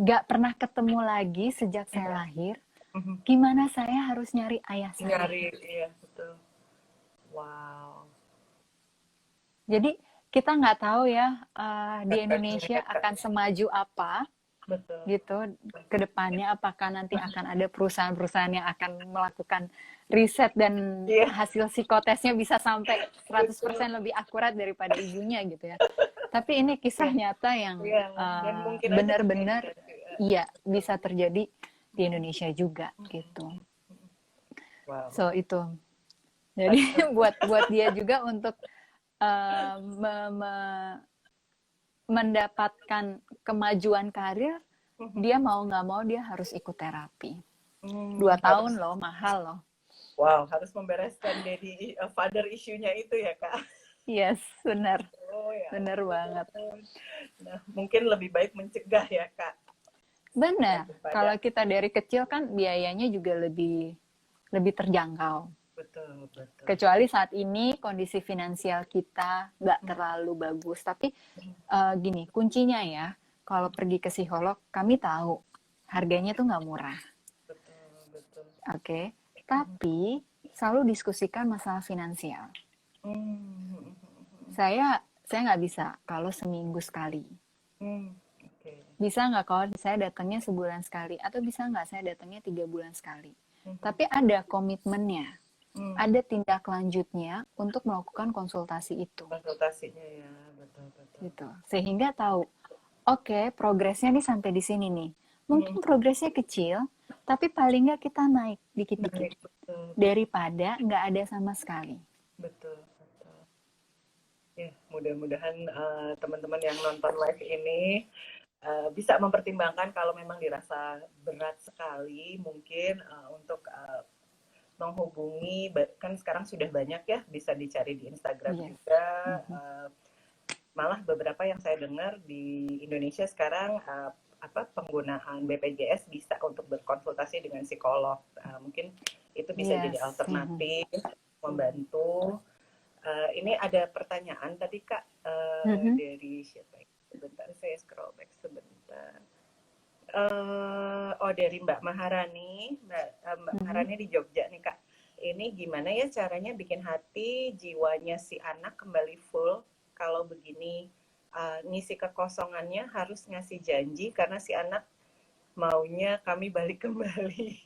nggak pernah ketemu lagi sejak saya lahir. Gimana saya harus nyari ayah saya?
Nyari, iya betul. Wow.
Jadi kita nggak tahu ya di Indonesia akan semaju apa.
Betul.
Gitu ke depannya, apakah nanti akan ada perusahaan-perusahaan yang akan melakukan riset dan hasil psikotesnya bisa sampai 100% lebih akurat daripada ibunya gitu ya. Tapi ini kisah nyata yang benar-benar iya bisa terjadi di Indonesia juga gitu.
Wow.
So itu. Jadi buat dia juga untuk mendapatkan kemajuan karir, dia mau nggak mau dia harus ikut terapi. 2 tahun loh, mahal loh.
Wow, harus membereskan daddy father issue-nya itu ya, Kak.
Yes, benar.
Oh ya.
Benar banget.
Nah, mungkin lebih baik mencegah ya, Kak.
Benar. Kalau kita dari kecil kan biayanya juga lebih terjangkau.
Betul, betul.
Kecuali saat ini kondisi finansial kita nggak terlalu bagus. Tapi gini, kuncinya ya, kalau pergi ke psikolog, kami tahu harganya tuh nggak murah.
Betul.
Oke, tapi selalu diskusikan masalah finansial. Saya nggak bisa kalau seminggu sekali. Bisa nggak kalau saya datangnya sebulan sekali, atau bisa nggak saya datangnya 3 bulan sekali. Tapi ada komitmennya, ada tindak lanjutnya untuk melakukan konsultasi itu.
Konsultasinya ya, betul.
Gitu. Sehingga tahu, oke, progresnya nih sampai di sini nih. Mungkin progresnya kecil, tapi paling nggak kita naik dikit-dikit. Daripada nggak ada sama sekali.
Betul. Ya, mudah-mudahan teman-teman yang nonton live ini bisa mempertimbangkan kalau memang dirasa berat sekali, mungkin untuk menghubungi, kan sekarang sudah banyak ya, bisa dicari di Instagram juga. Malah beberapa yang saya dengar di Indonesia sekarang penggunaan BPJS bisa untuk berkonsultasi dengan psikolog. Mungkin itu bisa jadi alternatif, membantu. Ini ada pertanyaan tadi Kak dari siapa? Sebentar, saya scroll back sebentar. Dari Mbak Maharani, Mbak Maharani di Jogja nih Kak. Ini gimana ya caranya bikin hati jiwanya si anak kembali full kalau begini, ngisi kekosongannya harus ngasih janji karena si anak maunya kami balik kembali.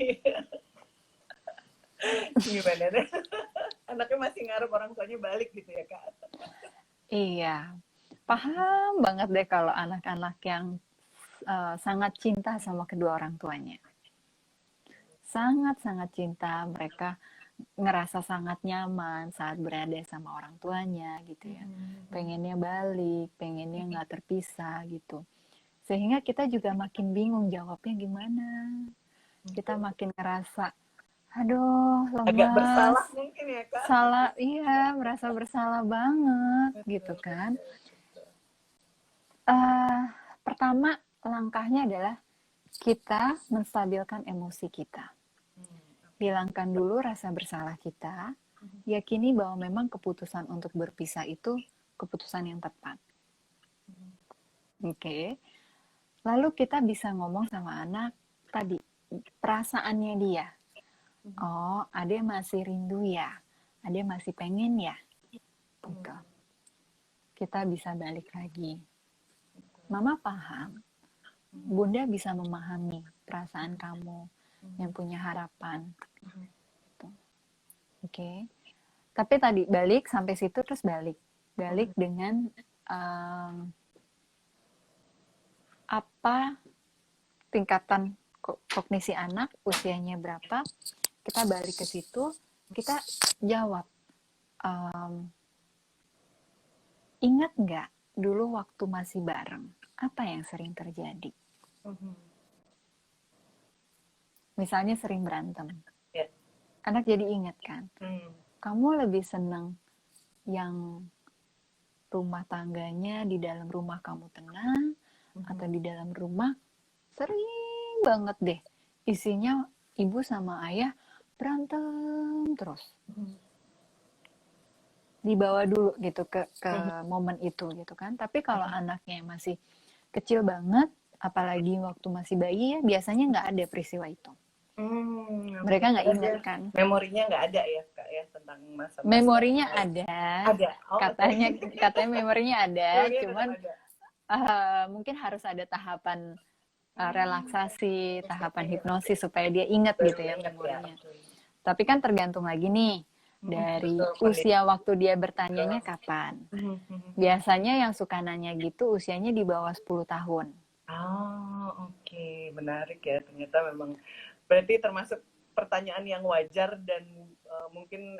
Gimana deh? Anaknya masih ngarep orang tuanya balik gitu ya Kak?
Iya, paham banget deh kalau anak-anak yang sangat cinta sama kedua orang tuanya. Sangat-sangat cinta, mereka ngerasa sangat nyaman saat berada sama orang tuanya gitu ya. Pengennya balik, pengennya nggak terpisah gitu. Sehingga kita juga makin bingung jawabnya gimana. Kita makin ngerasa, aduh lemas.
Agak bersalah mungkin ya Kak?
Salah, iya, merasa bersalah banget gitu kan. Pertama langkahnya adalah kita menstabilkan emosi kita. Hilangkan dulu rasa bersalah kita, yakini bahwa memang keputusan untuk berpisah itu keputusan yang tepat. Oke. Lalu kita bisa ngomong sama anak tadi, perasaannya dia. Oh, Ade masih rindu ya, Ade masih pengen ya. Gitu. Kita bisa balik lagi. Mama paham, Bunda bisa memahami perasaan kamu yang punya harapan. Oke. Tapi tadi balik sampai situ terus balik dengan apa tingkatan kognisi anak, usianya berapa, kita balik ke situ, kita jawab, ingat nggak dulu waktu masih bareng, apa yang sering terjadi? Misalnya sering berantem.
Ya.
Anak jadi ingat kan, kamu lebih senang yang rumah tangganya di dalam rumah kamu tenang, atau di dalam rumah sering banget deh isinya ibu sama ayah berantem terus. Dibawa dulu gitu ke momen itu gitu kan. Tapi kalau anaknya masih kecil banget, apalagi waktu masih bayi ya, biasanya nggak ada peristiwa itu. Mereka nggak ingat kan.
Memorinya nggak ada ya Kak ya tentang masa-masa.
Memorinya ada.
Ada. Oh,
katanya memorinya ada,
memorinya
cuman
ada.
Mungkin harus ada tahapan relaksasi, tahapan hipnosis supaya dia ingat gitu ya memorinya. Tapi kan tergantung lagi nih dari usia waktu dia bertanyanya kapan. Biasanya yang suka nanya gitu usianya di bawah 10 tahun.
Oh, oke. Menarik ya. Ternyata memang berarti termasuk pertanyaan yang wajar dan mungkin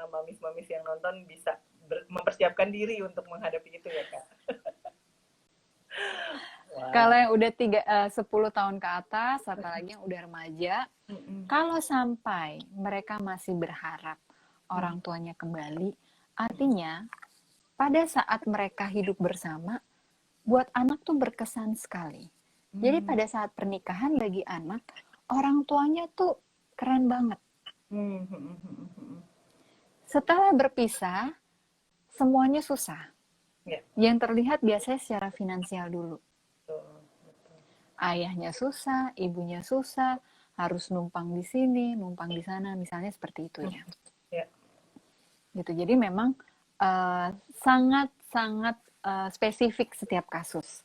mamis-mamis yang nonton bisa mempersiapkan diri untuk menghadapi itu ya Kak.
Wow. Kalau yang udah 10 tahun ke atas, apalagi yang udah remaja, kalau sampai mereka masih berharap orang tuanya kembali, artinya pada saat mereka hidup bersama, buat anak tuh berkesan sekali. Jadi pada saat pernikahan bagi anak, orang tuanya tuh keren banget. Setelah berpisah, semuanya susah. Yang terlihat biasanya secara finansial dulu. Ayahnya susah, ibunya susah, harus numpang di sini, numpang di sana, misalnya seperti itu ya. Gitu. Jadi memang sangat-sangat spesifik setiap kasus.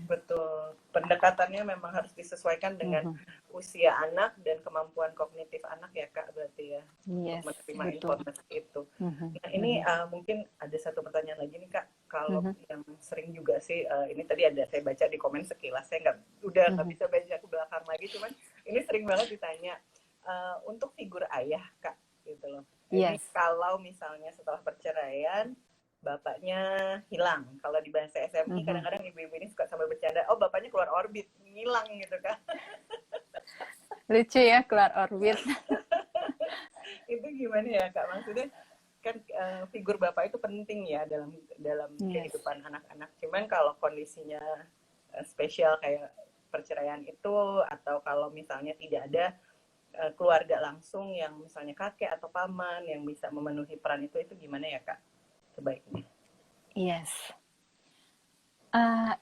Betul. Pendekatannya memang harus disesuaikan dengan usia anak dan kemampuan kognitif anak ya Kak, berarti ya.
Yes,
untuk menerima
betul.
informasi itu. Nah ini mungkin ada satu pertanyaan lagi nih Kak. Kalau yang sering juga sih, ini tadi ada saya baca di komen sekilas, saya nggak bisa baca ke belakang lagi, cuman ini sering banget ditanya untuk figur ayah Kak, gitu loh. Jadi kalau misalnya setelah perceraian bapaknya hilang. Kalau di bahasa SMI kadang-kadang ibu-ibu ini suka sambil bercanda, oh bapaknya keluar orbit, ngilang gitu kan.
Lucu ya, keluar orbit.
Itu gimana ya Kak? Maksudnya kan figur bapak itu penting ya dalam kehidupan anak-anak. Cuman kalau kondisinya spesial kayak perceraian itu, atau kalau misalnya tidak ada keluarga langsung yang misalnya kakek atau paman yang bisa memenuhi peran itu gimana ya Kak? Sebaiknya.
Yes.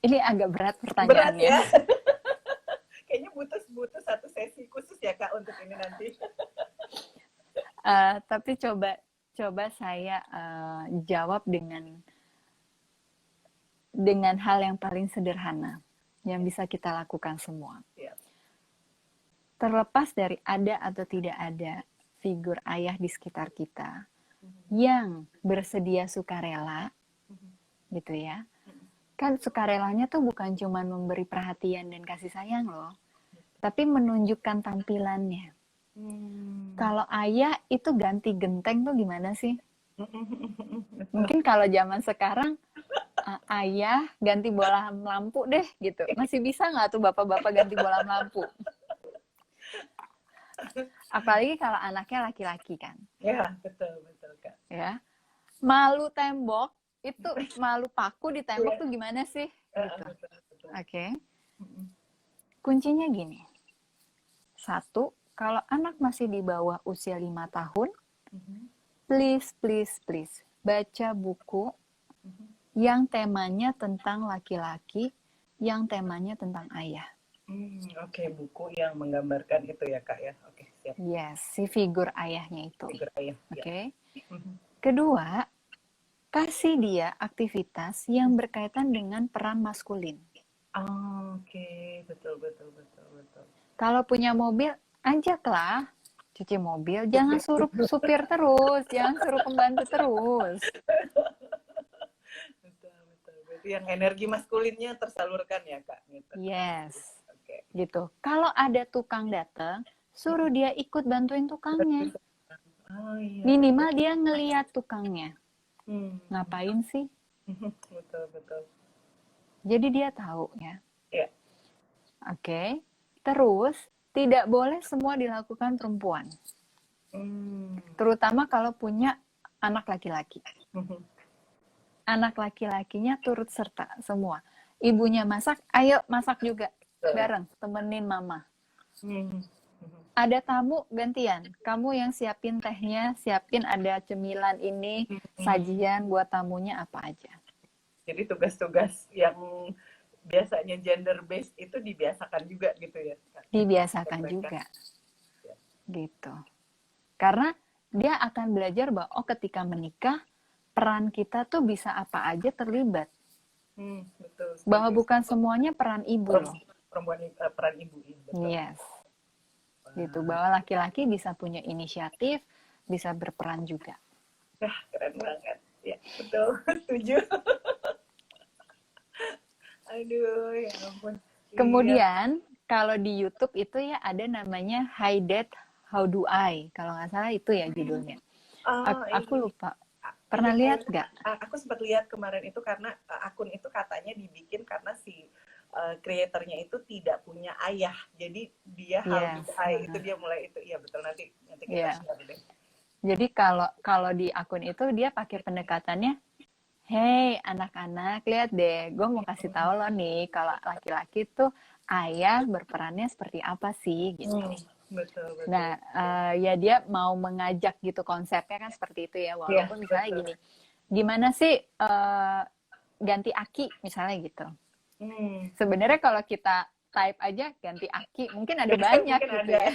Ini agak berat pertanyaannya.
Berat ya? Kayaknya butuh satu sesi khusus ya Kak untuk ini nanti.
Tapi coba saya jawab dengan hal yang paling sederhana yang bisa kita lakukan semua. Terlepas dari ada atau tidak ada figur ayah di sekitar kita yang bersedia sukarela, gitu ya. Kan sukarelanya tuh bukan cuma memberi perhatian dan kasih sayang loh, tapi menunjukkan tampilannya. Kalau ayah itu ganti genteng tuh gimana sih? Mungkin kalau zaman sekarang ayah ganti bola lampu deh gitu. Masih bisa nggak tuh bapak-bapak ganti bola lampu? Apalagi kalau anaknya laki-laki kan.
Ya, betul Kak.
Ya. Malu tembok, itu malu paku di tembok tuh gimana sih? Gitu. Oke. Kuncinya gini. 1, kalau anak masih di bawah usia 5 tahun, please baca buku yang temanya tentang laki-laki, yang temanya tentang ayah.
Oke, buku yang menggambarkan itu ya Kak ya. Oke, siap.
Yes, si figur ayahnya itu.
Figur ayah.
Oke. Kedua, kasih dia aktivitas yang berkaitan dengan peran maskulin.
Oke, betul.
Kalau punya mobil, ajaklah cuci mobil, jangan suruh supir terus, jangan suruh pembantu terus.
Betul. yang energi maskulinnya tersalurkan ya Kak gitu.
Yes.
Oke.
Gitu. Kalau ada tukang datang, suruh dia ikut bantuin tukangnya.
Oh, iya,
Minimal dia ngeliat tukangnya.
betul.
Ngapain sih?
Betul betul.
Jadi dia tahu ya.
Ya.
Oke. Terus tidak boleh semua dilakukan perempuan. Terutama kalau punya anak laki-laki. Anak laki-lakinya turut serta semua. Ibunya masak, ayo masak juga. Bareng, temenin mama. Ada tamu, gantian. Kamu yang siapin tehnya, siapin ada cemilan ini, sajian buat tamunya apa aja.
Jadi tugas-tugas yang biasanya gender based itu dibiasakan juga gitu ya Kak?
Dibiasakan juga. Gitu. Karena dia akan belajar bahwa ketika menikah, peran kita tuh bisa apa aja terlibat.
Betul.
Bahwa bukan semuanya peran ibu loh.
Peran ibu. Betul.
Yes. Gitu. Bahwa laki-laki bisa punya inisiatif, bisa berperan juga.
Keren banget. Ya, betul. Setuju. Aduh, ya ampun.
Kemudian, kalau di YouTube itu ya ada namanya Hi Dad, How Do I? Kalau nggak salah itu ya judulnya. Aku lupa. Pernah lihat nggak?
Aku sempat lihat kemarin itu karena akun itu katanya dibikin karena si kreatornya itu tidak punya ayah. Jadi dia How Do I itu dia mulai itu. Iya betul, nanti kita share deh.
Jadi kalau di akun itu dia pakai pendekatannya, hey anak-anak, lihat deh, gue mau kasih tahu lo nih, kalau laki-laki tuh ayah berperannya seperti apa sih, gitu.
Betul.
Nah, ya dia mau mengajak gitu, konsepnya kan seperti itu ya, walaupun misalnya gini, gimana sih ganti aki, misalnya gitu. Sebenarnya kalau kita type aja ganti aki, mungkin ada banyak gitu ya.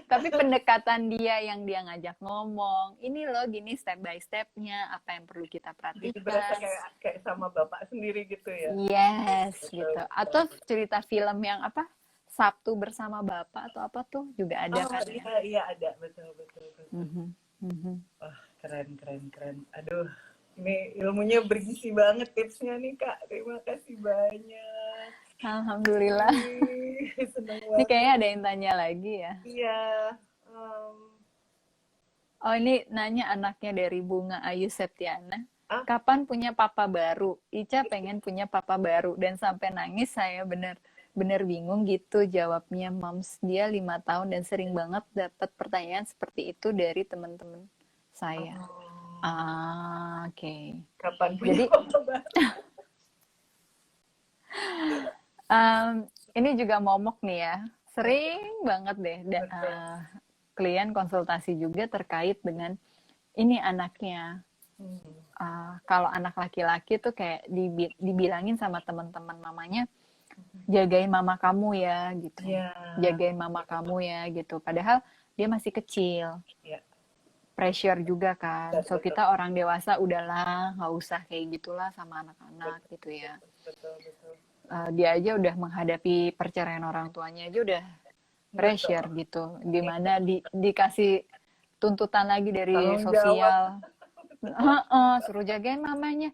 Tapi pendekatan dia yang dia ngajak ngomong, ini loh gini step by stepnya, apa yang perlu kita perhatikan.
Jadi berasa kayak sama bapak sendiri gitu ya.
Yes, betul. Gitu. Atau cerita film yang apa, Sabtu bersama Bapak atau apa tuh juga ada kan ya?
Iya ada, betul. Wah, keren. Aduh, ini ilmunya bergizi banget tipsnya nih Kak. Terima kasih banyak.
Alhamdulillah.
Senang banget.
Ini kayaknya ada yang tanya lagi ya.
Iya.
Oh ini nanya anaknya dari Bunga Ayu Septiana. Kapan punya papa baru? Ica pengen punya papa baru dan sampai nangis saya bener bingung gitu jawabnya. Moms dia 5 tahun dan sering banget dapat pertanyaan seperti itu dari teman-teman saya. Oke.
Kapan punya papa baru?
Ini juga momok nih ya, sering banget deh klien konsultasi juga terkait dengan ini anaknya. Kalau anak laki-laki tuh kayak dibilangin sama teman-teman mamanya, jagain mama kamu ya gitu, jagain mama kamu ya gitu. Padahal dia masih kecil, pressure juga kan. So kita orang dewasa udahlah nggak usah kayak gitulah sama anak-anak gitu ya.
Betul.
Dia aja udah menghadapi perceraian orang tuanya aja udah pressure gitu, dimana dikasih tuntutan lagi dari sosial, suruh jagain mamanya.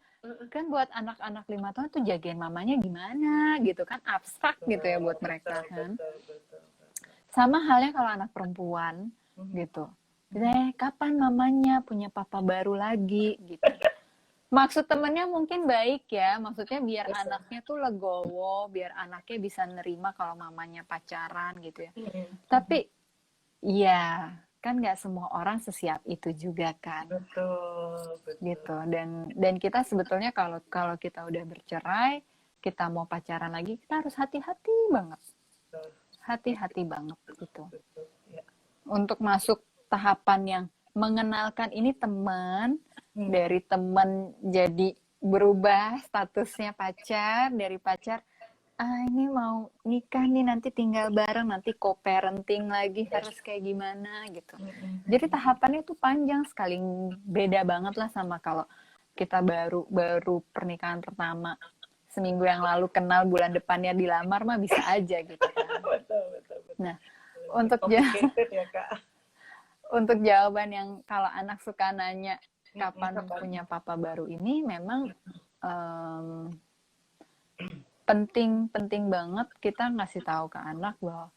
Kan buat anak-anak 5 tahun tuh jagain mamanya gimana gitu kan, abstrak gitu ya buat mereka kan. Sama halnya kalau anak perempuan gitu, kapan mamanya punya papa baru lagi gitu. Maksud temennya mungkin baik ya, maksudnya biar anaknya tuh legowo, biar anaknya bisa nerima kalau mamanya pacaran gitu ya. Tapi ya kan nggak semua orang sesiap itu juga kan.
Betul.
Gitu. Dan kita sebetulnya kalau kita udah bercerai, kita mau pacaran lagi, kita harus hati-hati banget. Hati-hati banget gitu. Untuk masuk tahapan yang mengenalkan ini teman, dari teman jadi berubah statusnya pacar, dari pacar ini mau nikah nih nanti tinggal bareng, nanti co-parenting lagi harus kayak gimana gitu. Jadi tahapannya tuh panjang sekali, beda banget lah sama kalau kita baru pernikahan pertama, seminggu yang lalu kenal, bulan depannya dilamar mah bisa aja gitu kan.
Betul.
Nah, untuk jawaban yang kalau anak suka nanya kapan punya papa baru ini, memang um, penting banget kita ngasih tahu ke anak bahwa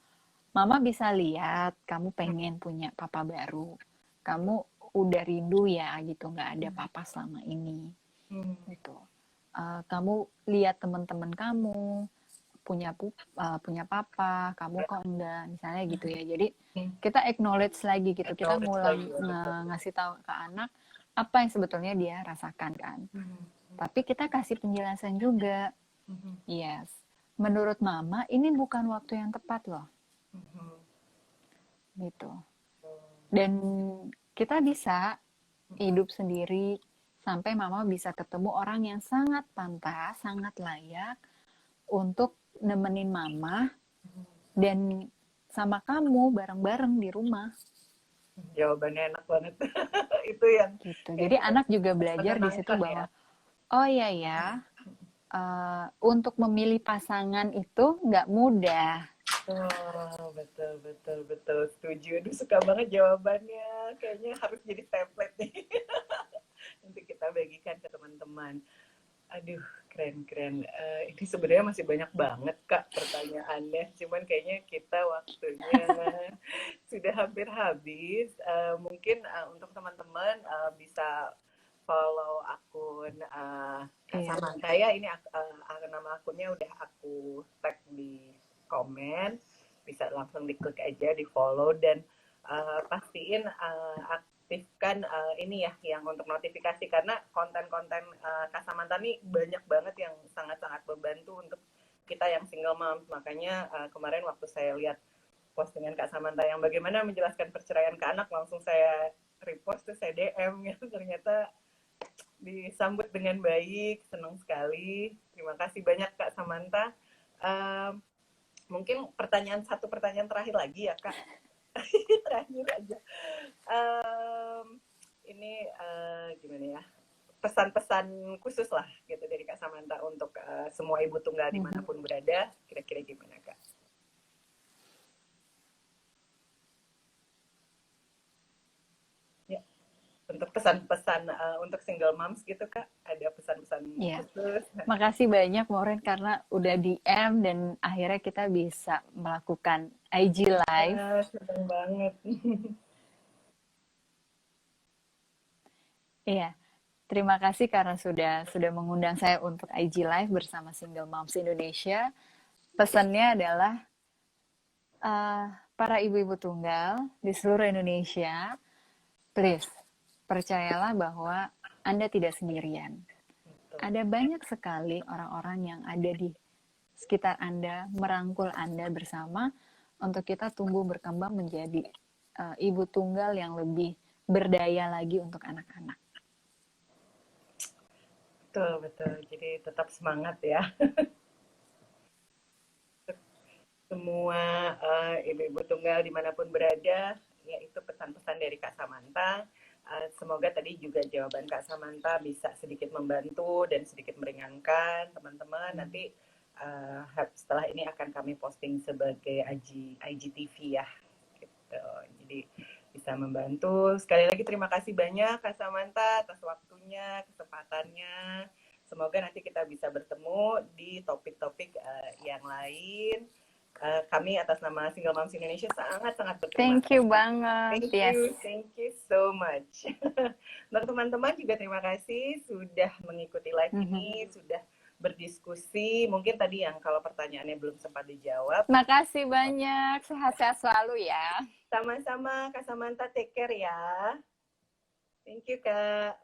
mama bisa lihat kamu pengen punya papa baru, kamu udah rindu ya gitu, nggak ada papa selama ini gitu. Kamu lihat teman-teman kamu punya papa, kamu kok enggak, misalnya gitu ya. Jadi kita acknowledge lagi gitu, kita ngulang ngasih tahu ke anak apa yang sebetulnya dia rasakan kan. Tapi kita kasih penjelasan juga. Yes, menurut mama ini bukan waktu yang tepat loh. Gitu. Dan kita bisa hidup sendiri sampai mama bisa ketemu orang yang sangat pantas, sangat layak untuk nemenin mama dan sama kamu bareng-bareng di rumah.
Jawabannya enak banget. Itu yang
gitu. Jadi anak juga belajar di situ bahwa oh iya ya, untuk memilih pasangan itu nggak mudah.
Oh, betul setuju. Aduh, suka banget jawabannya. Kayaknya harus jadi template nih. Nanti kita bagikan ke teman-teman. Aduh, keren. Ini sebenarnya masih banyak banget Kak pertanyaannya. Cuman kayaknya kita waktunya sudah hampir habis. Mungkin untuk teman-teman bisa follow akun Samantha ya. Ini nama akunnya udah aku tag di komen. Bisa langsung diklik aja, di follow dan pastiin aktifkan ini ya yang untuk notifikasi, karena konten-konten Kak Samantha nih banyak banget yang sangat-sangat membantu untuk kita yang single mom. Makanya kemarin waktu saya lihat postingan Kak Samantha yang bagaimana menjelaskan perceraian ke anak, langsung saya repost, terus saya DM ya. Ternyata disambut dengan baik, senang sekali. Terima kasih banyak Kak Samantha. Mungkin satu pertanyaan terakhir lagi ya Kak. Terakhir aja. Ini gimana ya? Pesan-pesan khusus lah gitu dari Kak Samantha untuk semua ibu tunggal dimanapun berada. Kira-kira gimana Kak? Ya, untuk pesan-pesan untuk single moms gitu Kak, ada pesan-pesan khusus?
Makasih banyak Maureen karena udah DM dan akhirnya kita bisa melakukan IG Live.
Senang banget.
Iya, terima kasih karena sudah mengundang saya untuk IG Live bersama Single Moms Indonesia. Pesannya adalah para ibu-ibu tunggal di seluruh Indonesia, please percayalah bahwa Anda tidak sendirian. Ada banyak sekali orang-orang yang ada di sekitar Anda, merangkul Anda bersama untuk kita tumbuh berkembang menjadi ibu tunggal yang lebih berdaya lagi untuk anak-anak.
Betul. Jadi tetap semangat ya. Semua ibu-ibu tunggal dimanapun berada, yaitu pesan-pesan dari Kak Samantha. Semoga tadi juga jawaban Kak Samantha bisa sedikit membantu dan sedikit meringankan teman-teman. Nanti setelah ini akan kami posting sebagai IGTV ya. Gitu. Jadi bisa membantu. Sekali lagi terima kasih banyak Kak Samantha atas waktunya, kesempatannya. Semoga nanti kita bisa bertemu di topik-topik yang lain. Kami atas nama Single Moms Indonesia sangat-sangat berterima kasih.
Thank you banget.
Thank you so much. Untuk teman-teman juga terima kasih sudah mengikuti live ini, sudah berdiskusi. Mungkin tadi yang kalau pertanyaannya belum sempat dijawab.
Makasih banyak. Sehat-sehat selalu ya.
Sama-sama Kak Samantha, take care ya. Thank you Kak.